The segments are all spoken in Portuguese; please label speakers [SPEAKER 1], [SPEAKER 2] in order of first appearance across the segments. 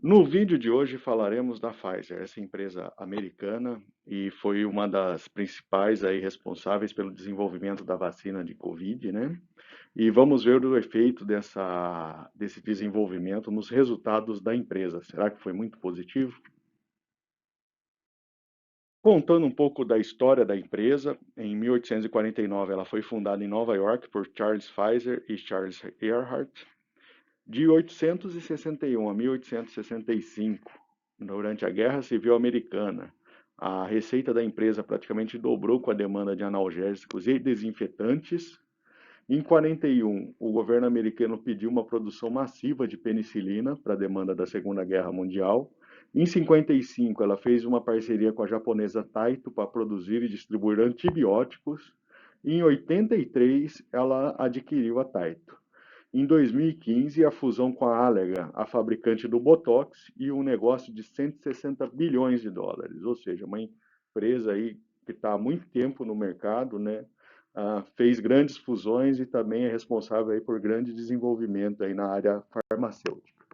[SPEAKER 1] No vídeo de hoje falaremos da Pfizer, essa empresa americana, e foi uma das principais aí responsáveis pelo desenvolvimento da vacina de Covid, né? E vamos ver o efeito desse desenvolvimento nos resultados da empresa. Será que foi muito positivo? Contando um pouco da história da empresa, em 1849 ela foi fundada em Nova York por Charles Pfizer e Charles Earhart. De 861 a 1865, durante a Guerra Civil Americana, a receita da empresa praticamente dobrou com a demanda de analgésicos e desinfetantes. Em 41, o governo americano pediu uma produção massiva de penicilina para a demanda da Segunda Guerra Mundial. Em 55, ela fez uma parceria com a japonesa Taito para produzir e distribuir antibióticos. E em 83, ela adquiriu a Taito. Em 2015, a fusão com a Allergan, a fabricante do Botox, e um negócio de 160 bilhões de dólares, ou seja, uma empresa aí que está há muito tempo no mercado, né? Fez grandes fusões e também é responsável aí por grande desenvolvimento aí na área farmacêutica.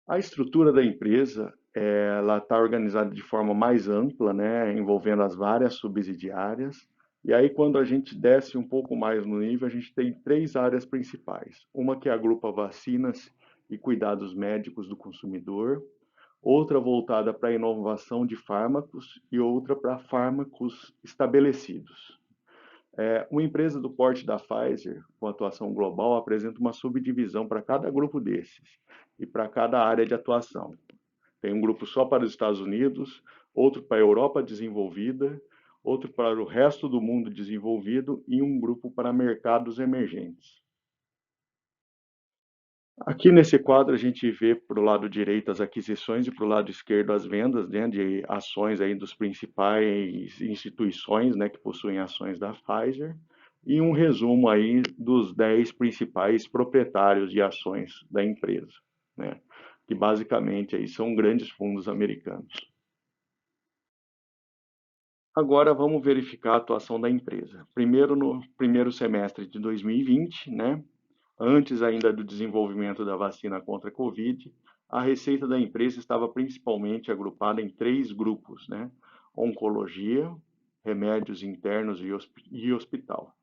[SPEAKER 1] A estrutura da empresa, ela está organizada de forma mais ampla, né, envolvendo as várias subsidiárias. E aí, quando a gente desce um pouco mais no nível, a gente tem três áreas principais. Uma que agrupa vacinas e cuidados médicos do consumidor, outra voltada para a inovação de fármacos e outra para fármacos estabelecidos. Uma empresa do porte da Pfizer, com atuação global, apresenta uma subdivisão para cada grupo desses e para cada área de atuação. Tem um grupo só para os Estados Unidos, outro para a Europa desenvolvida, outro para o resto do mundo desenvolvido e um grupo para mercados emergentes. Aqui nesse quadro a gente vê para o lado direito as aquisições e para o lado esquerdo as vendas, né, de ações aí dos principais instituições, né, que possuem ações da Pfizer e um resumo aí dos 10 principais proprietários de ações da empresa, né, que basicamente aí são grandes fundos americanos. Agora vamos verificar a atuação da empresa. Primeiro no primeiro semestre de 2020, né, antes ainda do desenvolvimento da vacina contra a Covid, a receita da empresa estava principalmente agrupada em três grupos, né? Oncologia, remédios internos e hospital.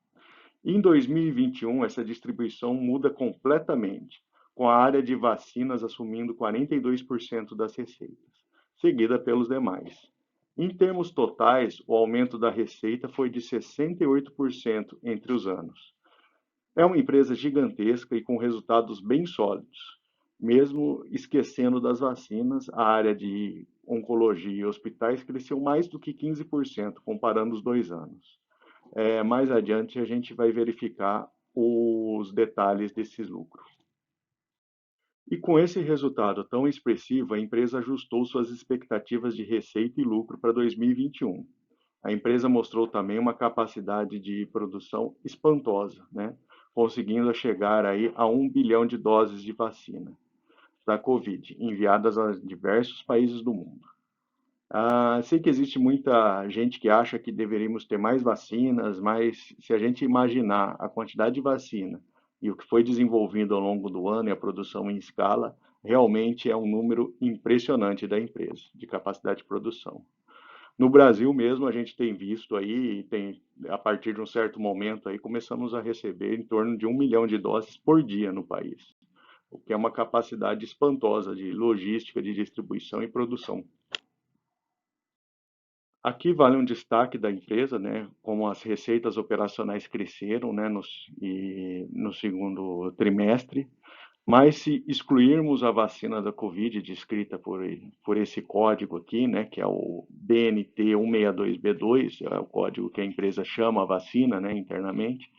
[SPEAKER 1] Em 2021, essa distribuição muda completamente, com a área de vacinas assumindo 42% das receitas, seguida pelos demais. Em termos totais, o aumento da receita foi de 68% entre os anos. É uma empresa gigantesca e com resultados bem sólidos. Mesmo esquecendo das vacinas, a área de oncologia e hospitais cresceu mais do que 15%, comparando os 2 anos. Mais adiante, a gente vai verificar os detalhes desses lucros. E com esse resultado tão expressivo, a empresa ajustou suas expectativas de receita e lucro para 2021. A empresa mostrou também uma capacidade de produção espantosa, né? Conseguindo chegar aí a 1 bilhão de doses de vacina da Covid, enviadas a diversos países do mundo. Sei que existe muita gente que acha que deveríamos ter mais vacinas, mas se a gente imaginar a quantidade de vacina e o que foi desenvolvido ao longo do ano e a produção em escala, realmente é um número impressionante da empresa, de capacidade de produção. No Brasil mesmo, a gente tem visto aí, a partir de um certo momento aí, começamos a receber em torno de 1 milhão de doses por dia no país, o que é uma capacidade espantosa de logística, de distribuição e produção. Aqui vale um destaque da empresa, né, como as receitas operacionais cresceram, né, no segundo trimestre, mas se excluirmos a vacina da Covid, descrita por esse código aqui, né, que é o BNT 162B2, é o código que a empresa chama a vacina, né, internamente,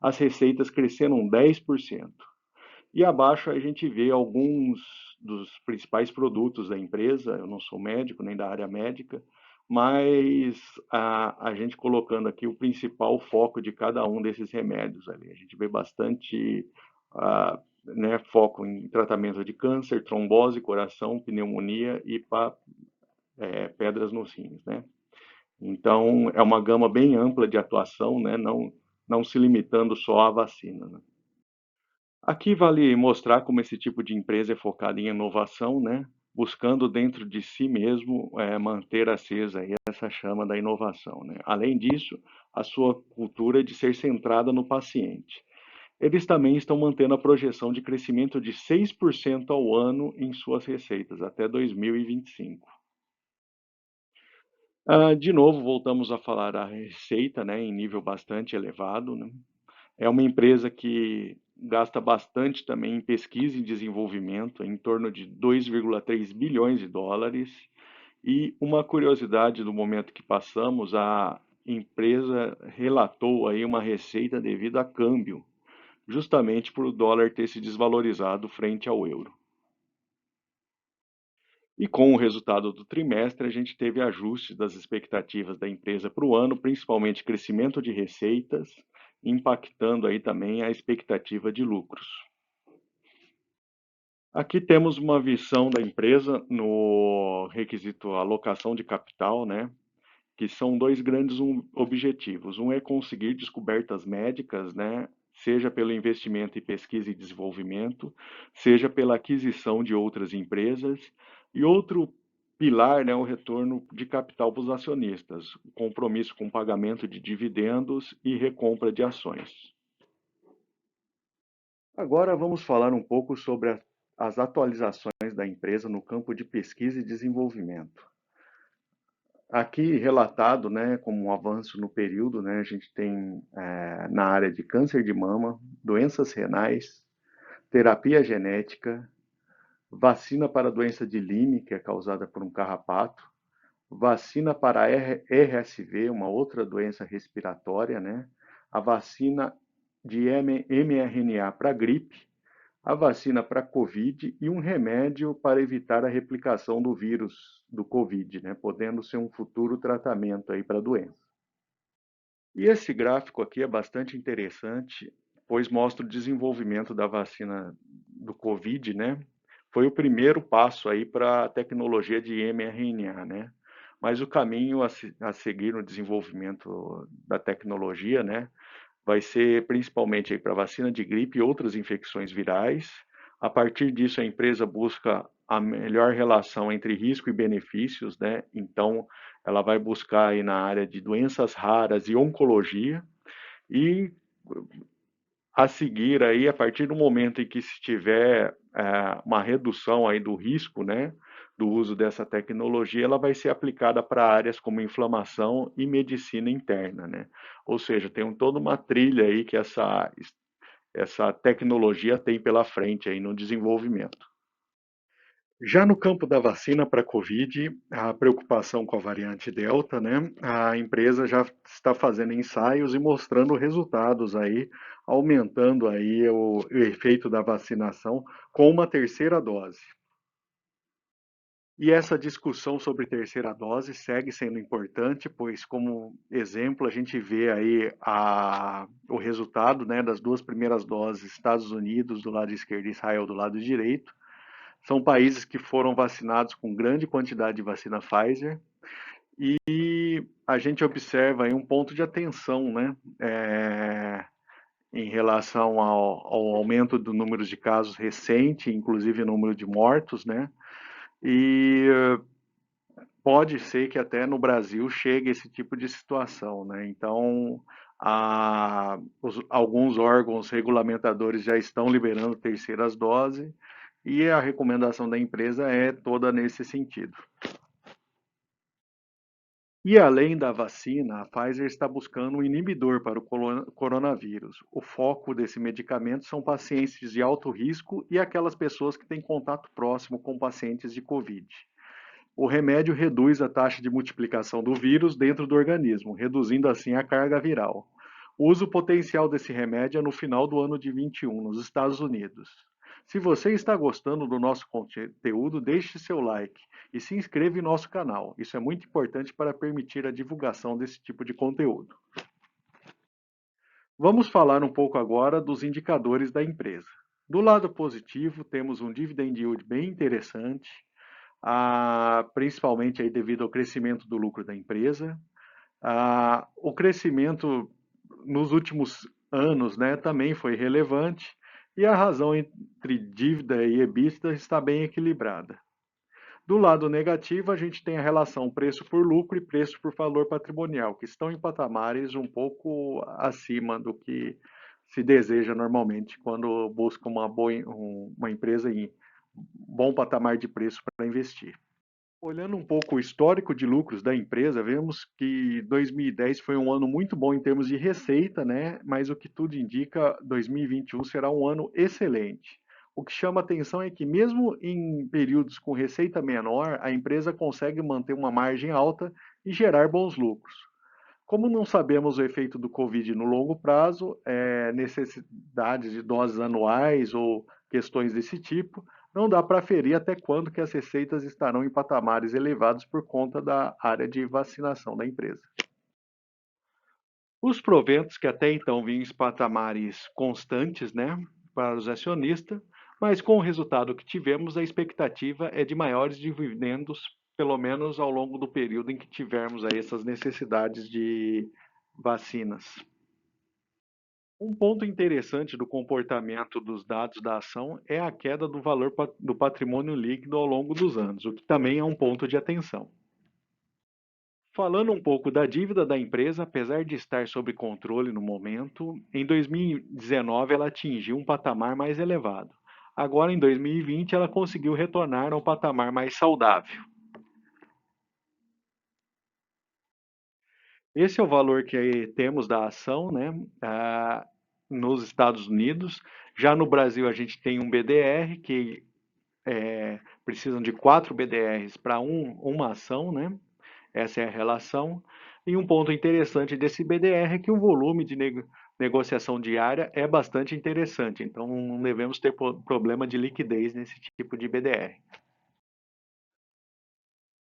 [SPEAKER 1] as receitas cresceram 10%. E abaixo a gente vê alguns dos principais produtos da empresa, eu não sou médico nem da área médica, mas a gente colocando aqui o principal foco de cada um desses remédios ali. A gente vê bastante né, foco em tratamento de câncer, trombose, coração, pneumonia e pedras nos rins, né? Então, é uma gama bem ampla de atuação, né? Não se limitando só à vacina, né? Aqui vale mostrar como esse tipo de empresa é focada em inovação, né? Buscando dentro de si mesmo manter acesa aí essa chama da inovação, né? Além disso, a sua cultura é de ser centrada no paciente. Eles também estão mantendo a projeção de crescimento de 6% ao ano em suas receitas até 2025. De novo, voltamos a falar a receita, né, em nível bastante elevado, né? É uma empresa que gasta bastante também em pesquisa e desenvolvimento, em torno de 2,3 bilhões de dólares. E uma curiosidade do momento que passamos, a empresa relatou aí uma receita devido a câmbio, justamente por o dólar ter se desvalorizado frente ao euro. E com o resultado do trimestre, a gente teve ajustes das expectativas da empresa para o ano, principalmente crescimento de receitas, impactando aí também a expectativa de lucros. Aqui temos uma visão da empresa no requisito alocação de capital, né? Que são dois grandes objetivos. Um é conseguir descobertas médicas, né? Seja pelo investimento em pesquisa e desenvolvimento, seja pela aquisição de outras empresas. E outro pilar, né, o retorno de capital para os acionistas, o compromisso com pagamento de dividendos e recompra de ações. Agora vamos falar um pouco sobre as atualizações da empresa no campo de pesquisa e desenvolvimento. Aqui relatado, né, como um avanço no período, né, a gente tem na área de câncer de mama, doenças renais, terapia genética, vacina para a doença de Lyme, que é causada por um carrapato, vacina para RSV, uma outra doença respiratória, né, a vacina de mRNA para gripe, a vacina para Covid e um remédio para evitar a replicação do vírus do Covid, né, podendo ser um futuro tratamento aí para a doença. E esse gráfico aqui é bastante interessante, pois mostra o desenvolvimento da vacina do Covid, né? Foi o primeiro passo aí para a tecnologia de mRNA, né? Mas o caminho a seguir no desenvolvimento da tecnologia, né, vai ser principalmente para vacina de gripe e outras infecções virais. A partir disso, a empresa busca a melhor relação entre risco e benefícios, né? Então, ela vai buscar aí na área de doenças raras e oncologia e a seguir aí, a partir do momento em que se tiver uma redução aí do risco, né, do uso dessa tecnologia, ela vai ser aplicada para áreas como inflamação e medicina interna, né? Ou seja, tem toda uma trilha aí que essa tecnologia tem pela frente aí no desenvolvimento. Já no campo da vacina para a Covid, a preocupação com a variante Delta, né? A empresa já está fazendo ensaios e mostrando resultados aí, aumentando aí o efeito da vacinação com uma terceira dose. E essa discussão sobre terceira dose segue sendo importante, pois, como exemplo, a gente vê aí o resultado, né, das duas primeiras doses, Estados Unidos do lado esquerdo e Israel do lado direito. São países que foram vacinados com grande quantidade de vacina Pfizer e a gente observa aí um ponto de atenção, né, em relação ao aumento do número de casos recente, inclusive o número de mortos, né, e pode ser que até no Brasil chegue esse tipo de situação, né? Então, alguns órgãos regulamentadores já estão liberando terceiras doses e a recomendação da empresa é toda nesse sentido. E além da vacina, a Pfizer está buscando um inibidor para o coronavírus. O foco desse medicamento são pacientes de alto risco e aquelas pessoas que têm contato próximo com pacientes de Covid. O remédio reduz a taxa de multiplicação do vírus dentro do organismo, reduzindo assim a carga viral. O uso potencial desse remédio é no final do ano de 21, nos Estados Unidos. Se você está gostando do nosso conteúdo, deixe seu like e se inscreva em nosso canal. Isso é muito importante para permitir a divulgação desse tipo de conteúdo. Vamos falar um pouco agora dos indicadores da empresa. Do lado positivo, temos um dividend yield bem interessante, principalmente aí devido ao crescimento do lucro da empresa. O crescimento nos últimos anos, né, também foi relevante E a razão entre dívida e EBITDA está bem equilibrada. Do lado negativo, a gente tem a relação preço por lucro e preço por valor patrimonial, que estão em patamares um pouco acima do que se deseja normalmente quando busca uma empresa em bom patamar de preço para investir. Olhando um pouco o histórico de lucros da empresa, vemos que 2010 foi um ano muito bom em termos de receita, né? Mas o que tudo indica, 2021 será um ano excelente. O que chama atenção é que, mesmo em períodos com receita menor, a empresa consegue manter uma margem alta e gerar bons lucros. Como não sabemos o efeito do Covid no longo prazo, necessidades de doses anuais ou questões desse tipo, não dá para aferir até quando que as receitas estarão em patamares elevados por conta da área de vacinação da empresa. Os proventos que até então vinham em patamares constantes, né, para os acionistas, mas com o resultado que tivemos, a expectativa é de maiores dividendos, pelo menos ao longo do período em que tivermos aí essas necessidades de vacinas. Um ponto interessante do comportamento dos dados da ação é a queda do valor do patrimônio líquido ao longo dos anos, o que também é um ponto de atenção. Falando um pouco da dívida da empresa, apesar de estar sob controle no momento, em 2019 ela atingiu um patamar mais elevado. Agora, em 2020, ela conseguiu retornar a um patamar mais saudável. Esse é o valor que temos da ação, né, nos Estados Unidos. Já no Brasil, a gente tem um BDR que precisam de 4 BDRs para uma ação, né? Essa é a relação. E um ponto interessante desse BDR é que o volume de negociação diária é bastante interessante, então não devemos ter problema de liquidez nesse tipo de BDR.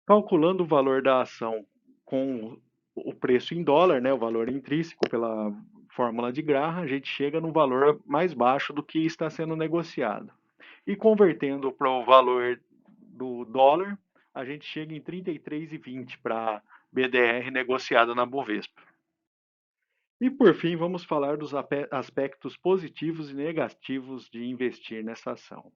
[SPEAKER 1] Calculando o valor da ação com o preço em dólar, né, o valor intrínseco pela fórmula de Graham, a gente chega no valor mais baixo do que está sendo negociado. E convertendo para o valor do dólar, a gente chega em 33,20 para BDR negociada na Bovespa. E por fim, vamos falar dos aspectos positivos e negativos de investir nessa ação.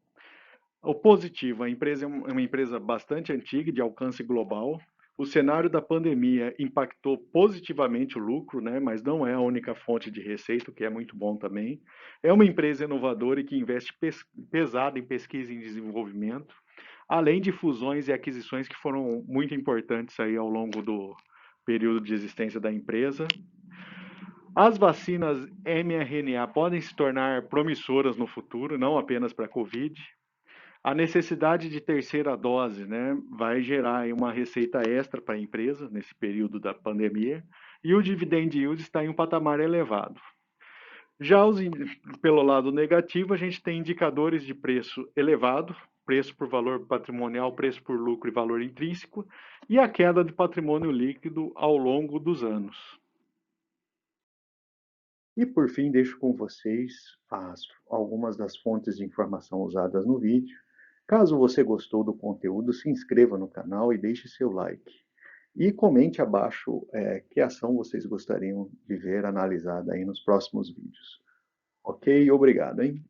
[SPEAKER 1] O positivo, a empresa é uma empresa bastante antiga, de alcance global. O cenário da pandemia impactou positivamente o lucro, né, mas não é a única fonte de receita, o que é muito bom também. É uma empresa inovadora e que investe pesado em pesquisa e desenvolvimento, além de fusões e aquisições que foram muito importantes aí ao longo do período de existência da empresa. As vacinas mRNA podem se tornar promissoras no futuro, não apenas para a Covid. A necessidade de terceira dose, né, vai gerar aí uma receita extra para a empresa nesse período da pandemia, e o dividend yield está em um patamar elevado. Já pelo lado negativo, a gente tem indicadores de preço elevado, preço por valor patrimonial, preço por lucro e valor intrínseco, e a queda de patrimônio líquido ao longo dos anos. E por fim, deixo com vocês algumas das fontes de informação usadas no vídeo. Caso você gostou do conteúdo, se inscreva no canal e deixe seu like. E comente abaixo que ação vocês gostariam de ver analisada aí nos próximos vídeos. Ok? Obrigado, hein?